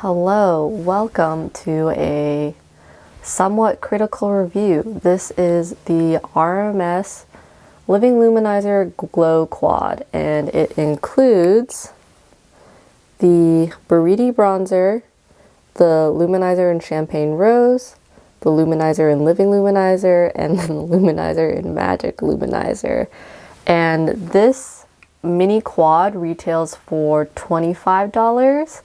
Hello, welcome to a somewhat critical review. This is the RMS Living Luminizer Glow Quad, and it includes the Buriti Bronzer, the Luminizer in Champagne Rose, the Luminizer in Living Luminizer, and then the Luminizer in Magic Luminizer. And this mini quad retails for $25.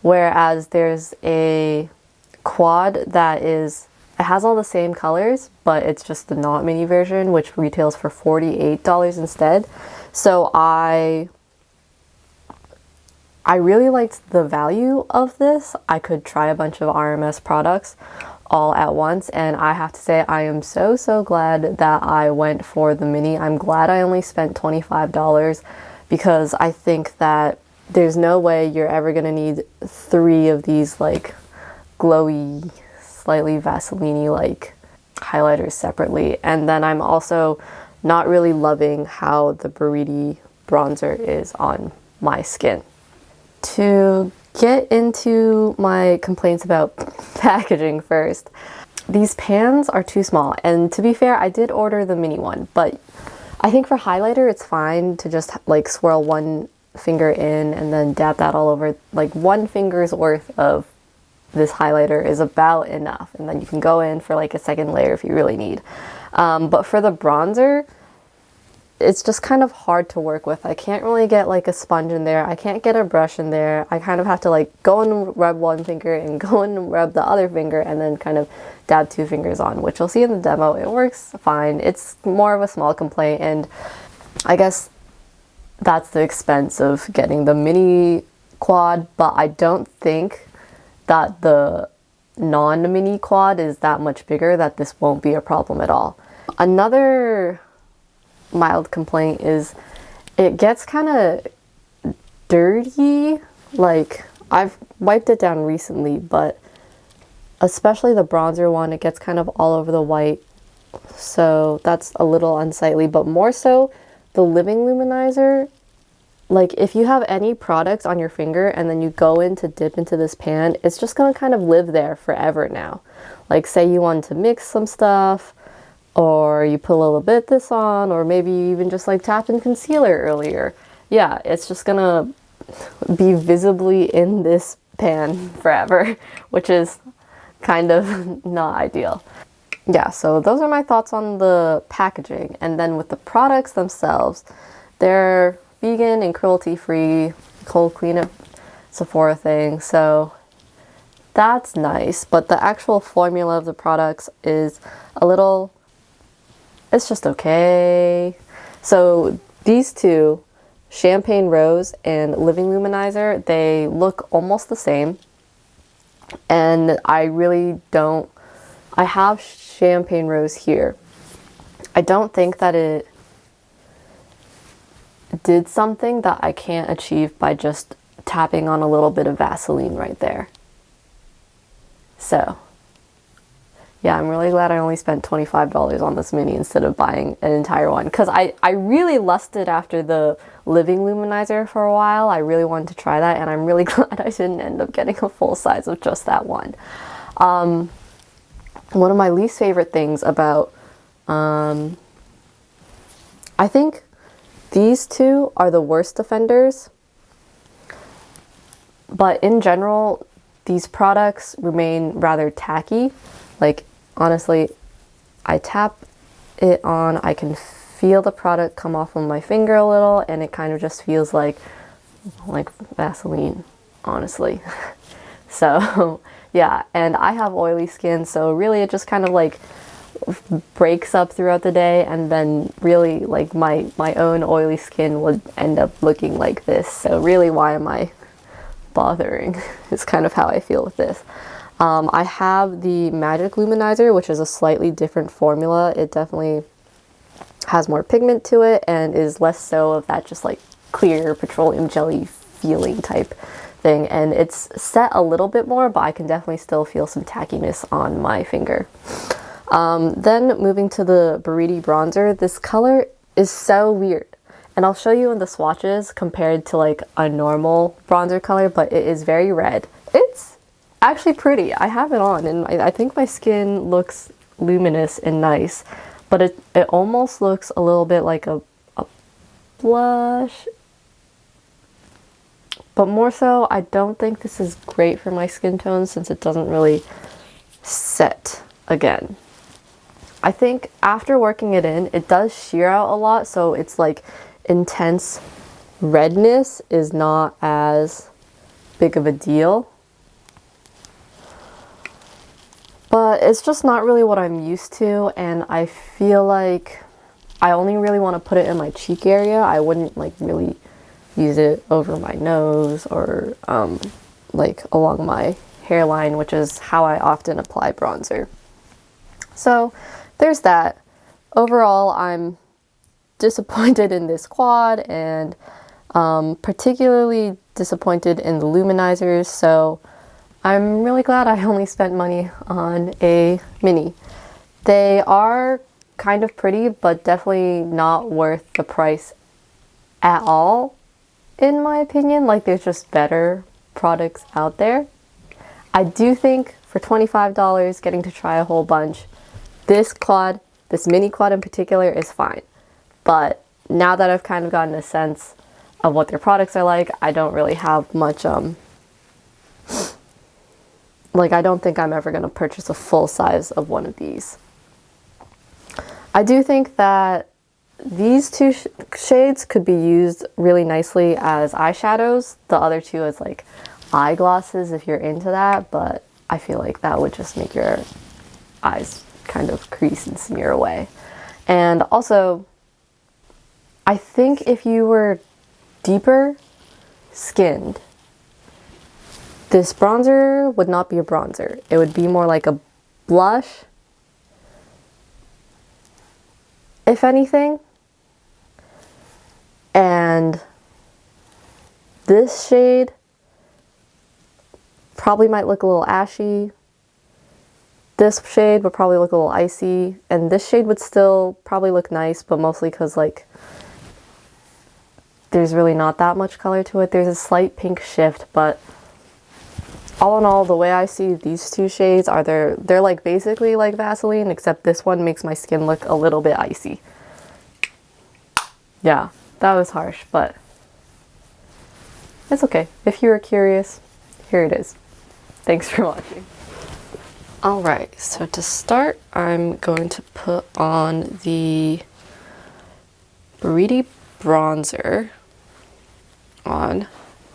Whereas there's a quad that it has all the same colors, but it's just the not mini version, which retails for $48 instead. So I really liked the value of this. I could try a bunch of RMS products all at once, and I have to say I am so glad that I went for the mini. I'm glad I only spent $25 because I think that there's no way you're ever gonna need 3 of these like glowy, slightly Vaseline-y like highlighters separately. And then I'm also not really loving how the Buriti Bronzer is on my skin. To get into my complaints about packaging first, these pans are too small. And to be fair, I did order the mini one, but I think for highlighter it's fine to just like swirl one finger in and then dab that all over. Like 1 finger's worth of this highlighter is about enough, and then you can go in for like a second layer if you really need. But for the bronzer, it's just kind of hard to work with. I can't really get like a sponge in there. I can't get a brush in there. I kind of have to like go and rub 1 finger and go and rub the other finger and then kind of dab 2 fingers on, which you'll see in the demo. It works fine. It's more of a small complaint, and I guess that's the expense of getting the mini quad, but I don't think that the non-mini quad is that much bigger that this won't be a problem at all. Another mild complaint is it gets kind of dirty. Like, I've wiped it down recently, but especially the bronzer one, it gets kind of all over the white, so that's a little unsightly. But more so the Living Luminizer, like if you have any products on your finger and then you go in to dip into this pan, it's just gonna kind of live there forever now. Like say you want to mix some stuff, or you put a little bit of this on, or maybe you even just like tap in concealer earlier. Yeah, it's just gonna be visibly in this pan forever, which is kind of not ideal. Yeah, so those are my thoughts on the packaging. And then with the products themselves, they're vegan and cruelty-free, cold cleanup Sephora thing, so that's nice. But the actual formula of the products is it's just okay. So these two, Champagne Rose and Living Luminizer, they look almost the same. And I have Champagne Rose here. I don't think that it did something that I can't achieve by just tapping on a little bit of Vaseline right there. So yeah, I'm really glad I only spent $25 on this mini instead of buying an entire one, because I really lusted after the Living Luminizer for a while. I really wanted to try that, and I'm really glad I didn't end up getting a full size of just that one. One of my least favorite things about, I think these two are the worst offenders, but in general, these products remain rather tacky. Like, honestly, I tap it on, I can feel the product come off of my finger a little, and it kind of just feels like Vaseline, honestly. So yeah, and I have oily skin, so really it just kind of like breaks up throughout the day, and then really like my own oily skin would end up looking like this. So really, why am I bothering? Is kind of how I feel with this. I have the Magic Luminizer, which is a slightly different formula. It definitely has more pigment to it and is less so of that just like clear petroleum jelly feeling type thing. And it's set a little bit more, but I can definitely still feel some tackiness on my finger. Then moving to the Buriti Bronzer, this color is so weird. And I'll show you in the swatches compared to like a normal bronzer color, but it is very red. actually pretty. I have it on and I think my skin looks luminous and nice, but it almost looks a little bit like a blush. But more so, I don't think this is great for my skin tone since it doesn't really set again. I think after working it in, it does sheer out a lot, so it's like intense redness is not as big of a deal. But it's just not really what I'm used to, and I feel like I only really want to put it in my cheek area. I wouldn't like really use it over my nose or like along my hairline, which is how I often apply bronzer. So there's that. Overall, I'm disappointed in this quad and particularly disappointed in the luminizers, so I'm really glad I only spent money on a mini. They are kind of pretty, but definitely not worth the price at all, in my opinion. Like, there's just better products out there. I do think for $25, getting to try a whole bunch, this quad, this mini quad in particular, is fine. But now that I've kind of gotten a sense of what their products are like, I don't really have much, like, I don't think I'm ever going to purchase a full size of one of these. I do think that these two shades could be used really nicely as eyeshadows. The other two as like eyeglasses if you're into that, but I feel like that would just make your eyes kind of crease and smear away. And also, I think if you were deeper skinned, this bronzer would not be a bronzer. It would be more like a blush, if anything. And this shade probably might look a little ashy. This shade would probably look a little icy. And this shade would still probably look nice, but mostly because like there's really not that much color to it. There's a slight pink shift, but all in all, the way I see these two shades are they're like basically like Vaseline, except this one makes my skin look a little bit icy. Yeah, that was harsh, but it's okay. If you were curious, here it is. Thanks for watching. Alright, so to start, I'm going to put on the Buriti Bronzer on.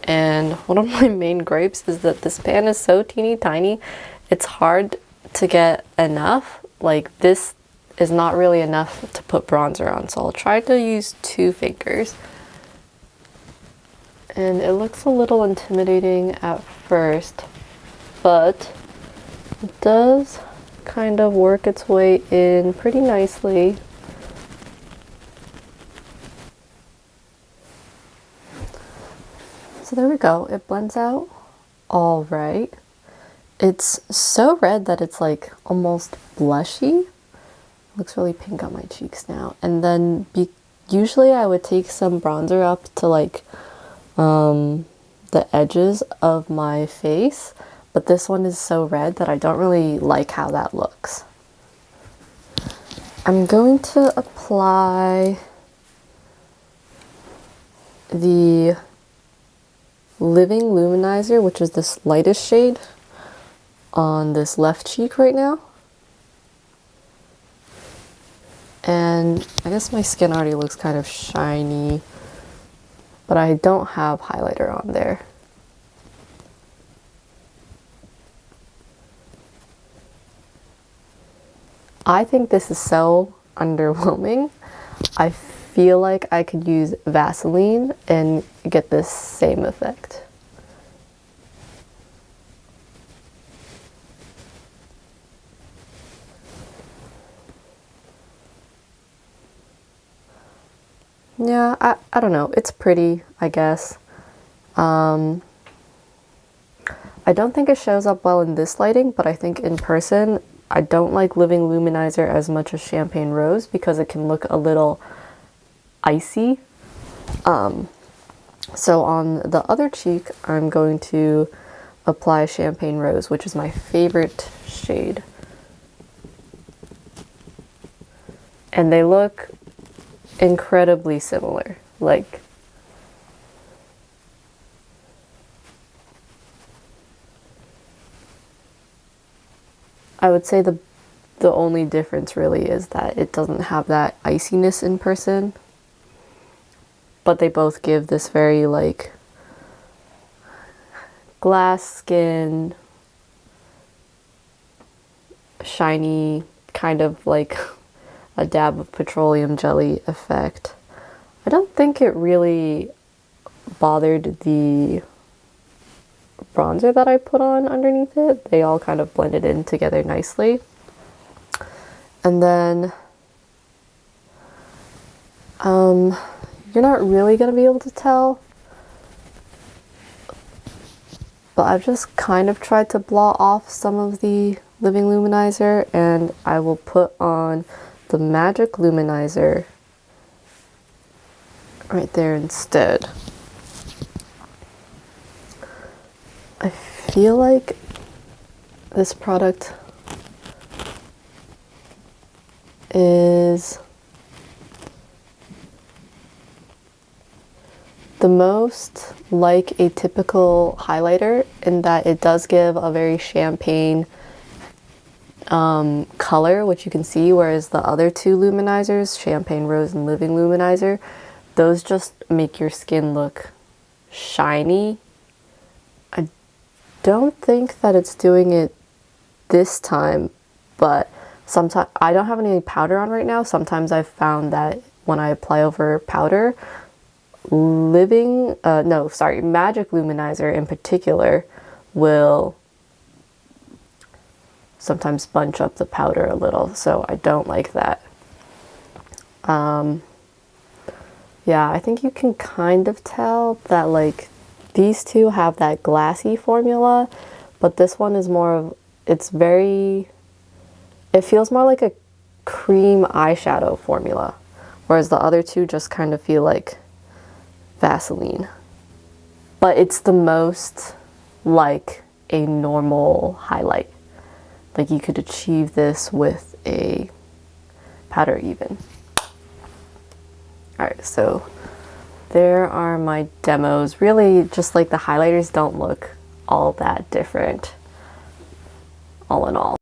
And one of my main gripes is that this pan is so teeny tiny, it's hard to get enough. Like, this is not really enough to put bronzer on, so I'll try to use 2 fingers. And it looks a little intimidating at first, but it does kind of work its way in pretty nicely. So there we go, it blends out all right. It's so red that it's like almost blushy. Looks really pink on my cheeks now. And then usually I would take some bronzer up to like the edges of my face, but this one is so red that I don't really like how that looks. I'm going to apply the Living Luminizer, which is this lightest shade, on this left cheek right now. And I guess my skin already looks kind of shiny, but I don't have highlighter on there. I think this is so underwhelming. I feel like I could use Vaseline and get this same effect. Yeah, I don't know. It's pretty, I guess. I don't think it shows up well in this lighting, but I think in person, I don't like Living Luminizer as much as Champagne Rose because it can look a little icy. So on the other cheek, I'm going to apply Champagne Rose, which is my favorite shade. And they look incredibly similar. Like, I would say the only difference really is that it doesn't have that iciness in person. But they both give this very like glass skin, shiny, kind of like a dab of petroleum jelly effect. I don't think it really bothered the bronzer that I put on underneath it. They all kind of blended in together nicely. And then you're not really going to be able to tell, but I've just kind of tried to blot off some of the Living Luminizer, and I will put on the Magic Luminizer right there instead. I feel like this product is the most like a typical highlighter in that it does give a very champagne color, which you can see, whereas the other two luminizers, Champagne Rose and Living Luminizer, those just make your skin look shiny. I don't think that it's doing it this time, but sometimes I don't have any powder on right now. Sometimes I've found that when I apply over powder, Magic Luminizer in particular will sometimes bunch up the powder a little, so I don't like that. Yeah, I think you can kind of tell that like these two have that glassy formula, but this one is more of, it feels more like a cream eyeshadow formula, whereas the other two just kind of feel like Vaseline. But it's the most like a normal highlight. Like you could achieve this with a powder even. Alright, so there are my demos. Really, just like the highlighters don't look all that different, all in all.